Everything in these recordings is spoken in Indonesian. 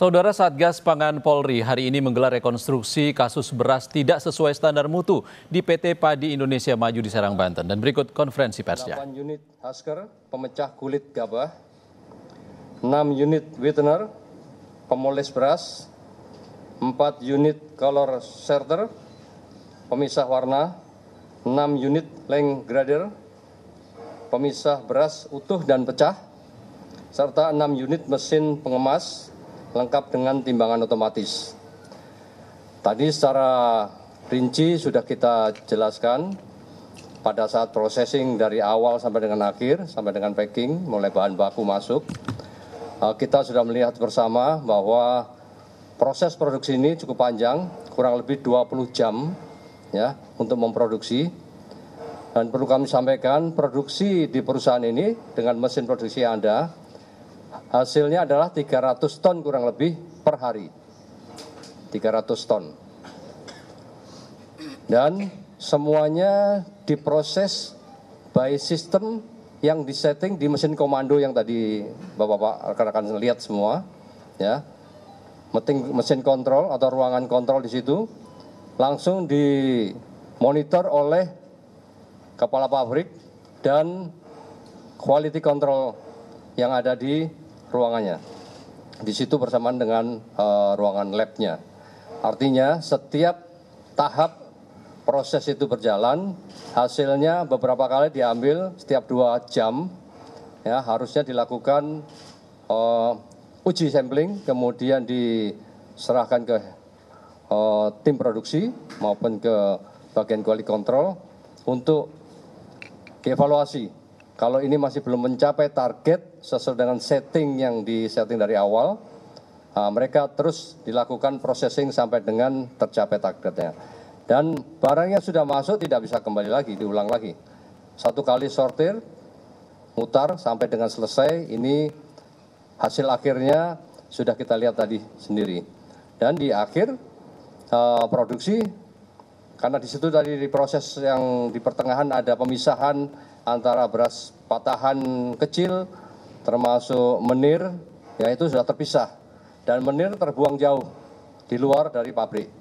Saudara Satgas Pangan Polri hari ini menggelar rekonstruksi kasus beras tidak sesuai standar mutu di PT Padi Indonesia Maju di Serang, Banten. Dan berikut konferensi persnya. 8 unit Hasker pemecah kulit gabah, 6 unit Whitener pemoles beras, 4 unit color sorter pemisah warna, 6 unit length grader pemisah beras utuh dan pecah, serta 6 unit mesin pengemas lengkap dengan timbangan otomatis. Tadi secara rinci sudah kita jelaskan pada saat processing dari awal sampai dengan akhir, sampai dengan packing, mulai bahan baku masuk. Kita sudah melihat bersama bahwa proses produksi ini cukup panjang, kurang lebih 20 jam ya untuk memproduksi. Dan perlu kami sampaikan, produksi di perusahaan ini dengan mesin produksi yang ada, hasilnya adalah 300 ton kurang lebih per hari. 300 ton. Dan semuanya diproses by system yang disetting di mesin komando yang tadi Bapak-bapak rekan-rekan lihat semua, ya. Mesin kontrol atau ruangan kontrol di situ langsung dimonitor oleh kepala pabrik dan quality control yang ada di ruangannya. Di situ bersamaan dengan ruangan labnya. Artinya setiap tahap proses itu berjalan, hasilnya beberapa kali diambil setiap 2 jam, ya harusnya dilakukan uji sampling, kemudian diserahkan ke tim produksi maupun ke bagian quality control untuk dievaluasi. Kalau ini masih belum mencapai target sesuai dengan setting yang disetting dari awal, mereka terus dilakukan processing sampai dengan tercapai targetnya. Dan barang yang sudah masuk tidak bisa kembali lagi, diulang lagi. Satu kali sortir, mutar sampai dengan selesai, ini hasil akhirnya sudah kita lihat tadi sendiri. Dan di akhir produksi, karena di situ tadi di proses yang di pertengahan ada pemisahan antara beras patahan kecil termasuk menir, ya itu sudah terpisah. Dan menir terbuang jauh di luar dari pabrik.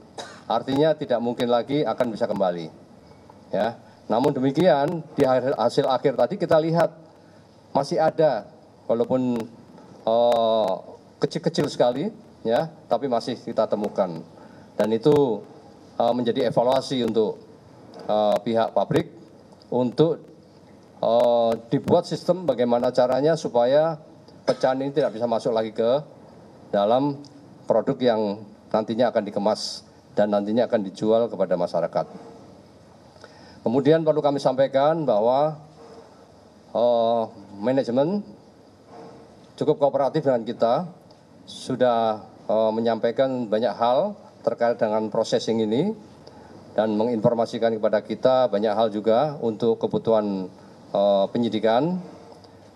Artinya tidak mungkin lagi akan bisa kembali. Ya. Namun demikian di hasil akhir tadi kita lihat masih ada, walaupun kecil-kecil sekali, ya, tapi masih kita temukan. Dan itu menjadi evaluasi untuk pihak pabrik untuk dibuat sistem bagaimana caranya supaya pecahan ini tidak bisa masuk lagi ke dalam produk yang nantinya akan dikemas dan nantinya akan dijual kepada masyarakat. Kemudian perlu kami sampaikan bahwa manajemen cukup kooperatif dengan kita, sudah menyampaikan banyak hal terkait dengan processing ini dan menginformasikan kepada kita banyak hal juga untuk kebutuhan penyidikan.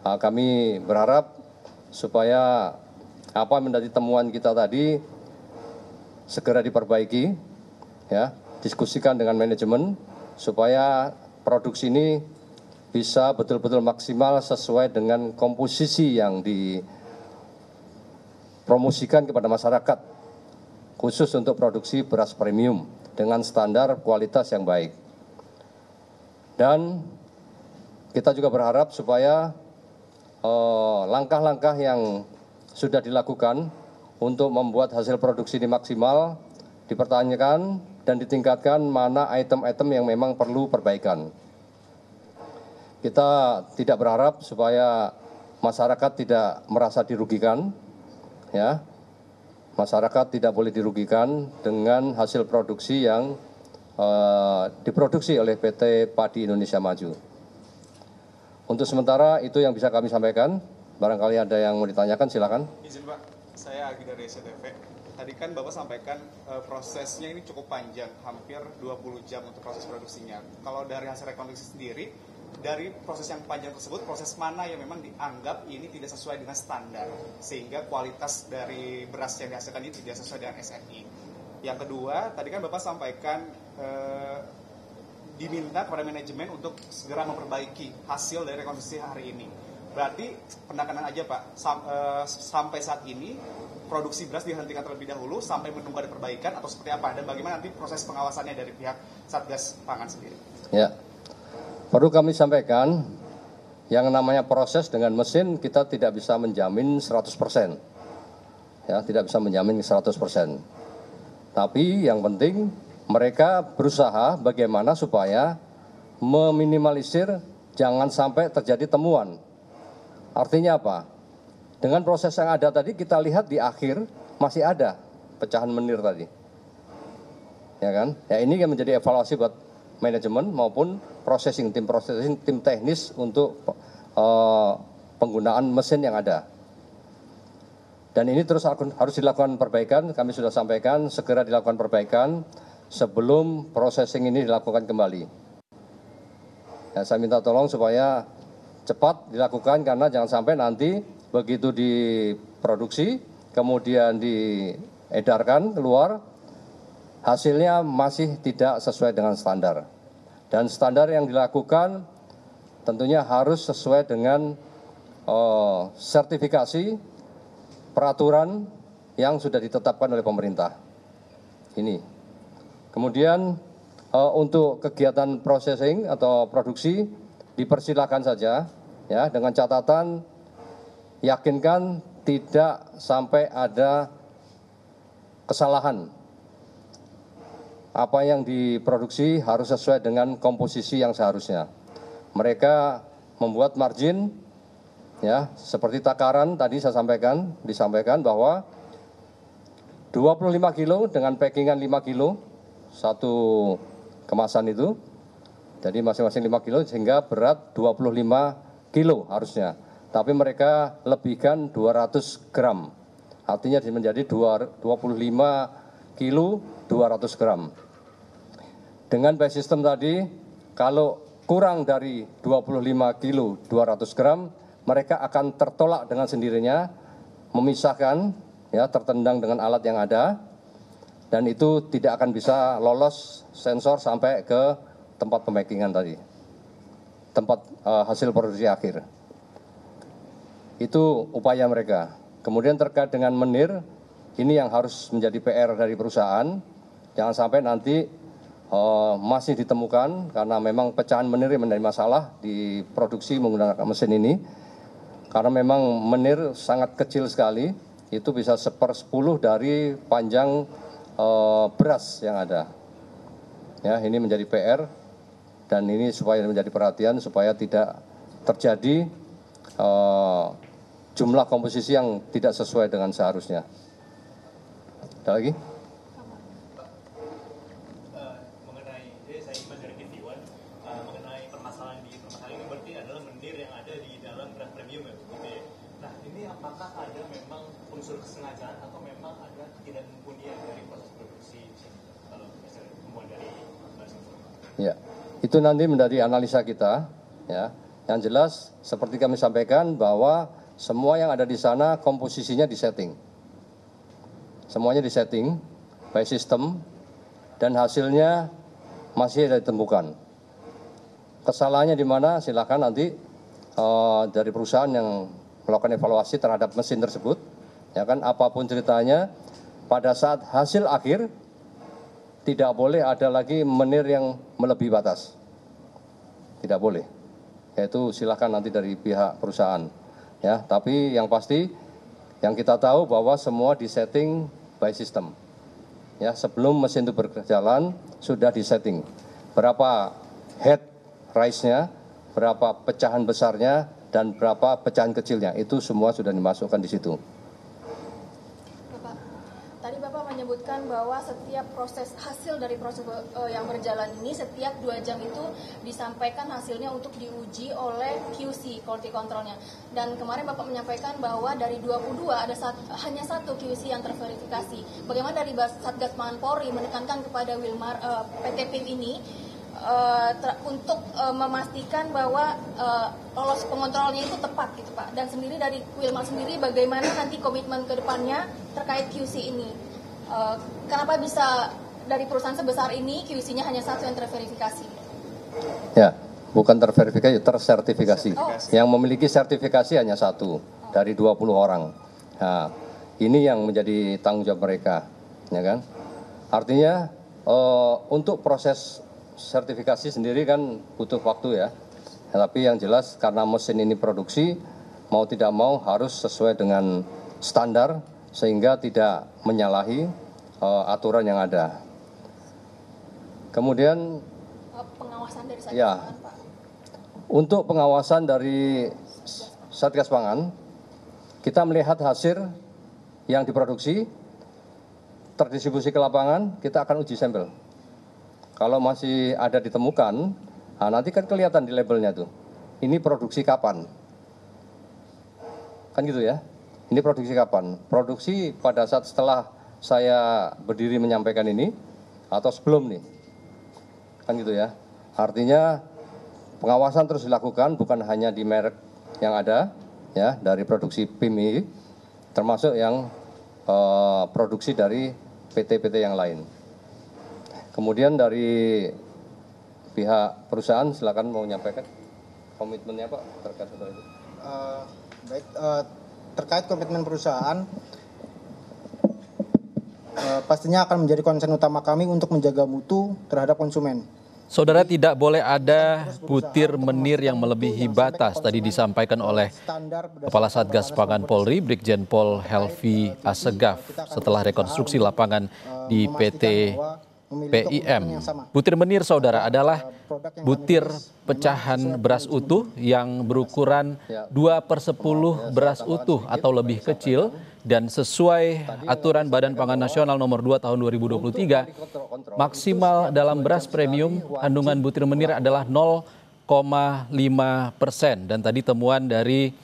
Kami berharap supaya apa yang menjadi temuan kita tadi segera diperbaiki, ya, diskusikan dengan manajemen supaya produksi ini bisa betul-betul maksimal sesuai dengan komposisi yang dipromosikan kepada masyarakat, khusus untuk produksi beras premium dengan standar kualitas yang baik. Dan kita juga berharap supaya langkah-langkah yang sudah dilakukan untuk membuat hasil produksi ini maksimal dipertanyakan dan ditingkatkan mana item-item yang memang perlu perbaikan. Kita tidak berharap supaya masyarakat tidak merasa dirugikan, ya. Masyarakat tidak boleh dirugikan dengan hasil produksi yang diproduksi oleh PT Padi Indonesia Maju. Untuk sementara itu yang bisa kami sampaikan. Barangkali ada yang mau ditanyakan, silakan. Izin Pak, saya Agi dari SCTV. Tadi kan Bapak sampaikan prosesnya ini cukup panjang, hampir 20 jam untuk proses produksinya. Kalau dari hasil rekonstruksi sendiri, dari proses yang panjang tersebut, proses mana yang memang dianggap ini tidak sesuai dengan standar, sehingga kualitas dari beras yang dihasilkan ini tidak sesuai dengan SNI. Yang kedua, tadi kan Bapak sampaikan diminta kepada manajemen untuk segera memperbaiki hasil dari rekonstruksi hari ini. Berarti penekanan aja Pak, sampai saat ini produksi beras dihentikan terlebih dahulu sampai menunggu ada perbaikan atau seperti apa? Dan bagaimana nanti proses pengawasannya dari pihak Satgas Pangan sendiri? Ya, perlu kami sampaikan, yang namanya proses dengan mesin kita tidak bisa menjamin 100%. Ya, tidak bisa menjamin 100%. Tapi yang penting mereka berusaha bagaimana supaya meminimalisir jangan sampai terjadi temuan. Artinya apa? Dengan proses yang ada tadi kita lihat di akhir masih ada pecahan menir tadi. Ya kan? Ya ini yang menjadi evaluasi buat manajemen maupun tim teknis untuk penggunaan mesin yang ada. Dan ini terus harus dilakukan perbaikan, kami sudah sampaikan segera dilakukan perbaikan sebelum processing ini dilakukan kembali. Ya, saya minta tolong supaya cepat dilakukan karena jangan sampai nanti begitu diproduksi kemudian diedarkan keluar hasilnya masih tidak sesuai dengan standar. Dan standar yang dilakukan tentunya harus sesuai dengan sertifikasi peraturan yang sudah ditetapkan oleh pemerintah. Ini. Kemudian untuk kegiatan processing atau produksi dipersilakan saja ya dengan catatan yakinkan tidak sampai ada kesalahan. Apa yang diproduksi harus sesuai dengan komposisi yang seharusnya. Mereka membuat margin ya seperti takaran tadi saya disampaikan bahwa 25 kilo dengan packingan 5 kilo satu kemasan itu. Jadi masing-masing 5 kilo sehingga berat 25 kilo harusnya. Tapi mereka lebihkan 200 gram. Artinya menjadi 25 kilo 200 gram. Dengan by system tadi, kalau kurang dari 25 kilo 200 gram, mereka akan tertolak dengan sendirinya, memisahkan, ya tertendang dengan alat yang ada, dan itu tidak akan bisa lolos sensor sampai ke tempat pemackingan tadi, tempat hasil produksi akhir. Itu upaya mereka. Kemudian terkait dengan menir, ini yang harus menjadi PR dari perusahaan. Jangan sampai nanti masih ditemukan karena memang pecahan menir yang menjadi masalah di produksi menggunakan mesin ini. Karena memang menir sangat kecil sekali, itu bisa 1/10 dari panjang beras yang ada. Ya, ini menjadi PR. Dan ini supaya menjadi perhatian supaya tidak terjadi jumlah komposisi yang tidak sesuai dengan seharusnya. Ada lagi? Mengenai saya Iman dari TV1 mengenai permasalahan ini berarti adalah menir yang ada di dalam beras premium ya, gitu ya. Nah ini apakah ada memang unsur kesengajaan atau memang ada ketidakmumpunian dari proses produksi kalau misalnya temuan dari beras itu? Ya. Itu nanti menjadi analisa kita, ya. Yang jelas seperti kami sampaikan bahwa semua yang ada di sana komposisinya disetting. Semuanya disetting by system dan hasilnya masih ada ditemukan. Kesalahannya di mana? Silakan nanti dari perusahaan yang melakukan evaluasi terhadap mesin tersebut, ya kan apapun ceritanya pada saat hasil akhir tidak boleh ada lagi menir yang melebihi batas. Tidak boleh. Yaitu silakan nanti dari pihak perusahaan. Ya, tapi yang pasti yang kita tahu bahwa semua disetting by system. Ya, sebelum mesin itu berjalan sudah disetting. Berapa head rise-nya, berapa pecahan besarnya dan berapa pecahan kecilnya. Itu semua sudah dimasukkan di situ. Tadi Bapak menyebutkan bahwa setiap proses hasil dari proses yang berjalan ini setiap 2 jam itu disampaikan hasilnya untuk diuji oleh QC, quality controlnya. Dan kemarin Bapak menyampaikan bahwa dari 22 ada hanya 1 QC yang terverifikasi. Bagaimana dari Satgas Pangan Polri menekankan kepada Wilmar PT PIM ini untuk memastikan bahwa lolos pengontrolnya itu tepat gitu Pak. Dan sendiri dari Wilmar sendiri bagaimana nanti komitmen ke depannya terkait QC ini. Kenapa bisa dari perusahaan sebesar ini QC-nya hanya 1 yang terverifikasi? Ya, Bukan terverifikasi, tersertifikasi. Yang memiliki sertifikasi hanya 1 dari 20 orang. Nah, ini yang menjadi tanggung jawab mereka, ya kan? Artinya untuk proses sertifikasi sendiri kan butuh waktu ya. Tapi yang jelas karena mesin ini produksi, mau tidak mau harus sesuai dengan standar sehingga tidak menyalahi aturan yang ada. Kemudian pengawasan dari Satgas ya, Pangan, Pak. untuk pengawasan dari Satgas Pangan, kita melihat hasil yang diproduksi, terdistribusi ke lapangan, kita akan uji sampel. Kalau masih ada ditemukan, nah nanti kan kelihatan di labelnya tuh, ini produksi kapan. Kan gitu ya, ini produksi kapan. Produksi pada saat setelah saya berdiri menyampaikan ini, atau sebelum nih. Kan gitu ya. Artinya pengawasan terus dilakukan bukan hanya di merek yang ada ya dari produksi PIM, termasuk yang produksi dari PT-PT yang lain. Kemudian dari pihak perusahaan silakan mau menyampaikan komitmennya Pak terkait hal itu. Baik, terkait komitmen perusahaan, pastinya akan menjadi konsen utama kami untuk menjaga mutu terhadap konsumen. Saudara, tidak boleh ada butir menir yang melebihi batas. Tadi disampaikan oleh Kepala Satgas Pangan Polri, Brigjen Pol Helvi Assegaf, setelah rekonstruksi lapangan di PT PIM. Butir menir, saudara, adalah butir pecahan beras utuh yang berukuran 2/10 beras utuh atau lebih kecil, dan sesuai aturan Badan Pangan Nasional nomor 2 tahun 2023, maksimal dalam beras premium kandungan butir menir adalah 0,5%. Dan tadi temuan dari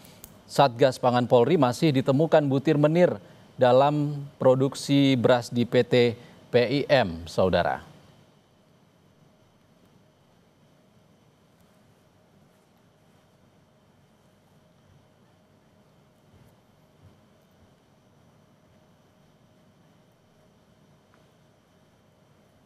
Satgas Pangan Polri, masih ditemukan butir menir dalam produksi beras di PT PIM, saudara.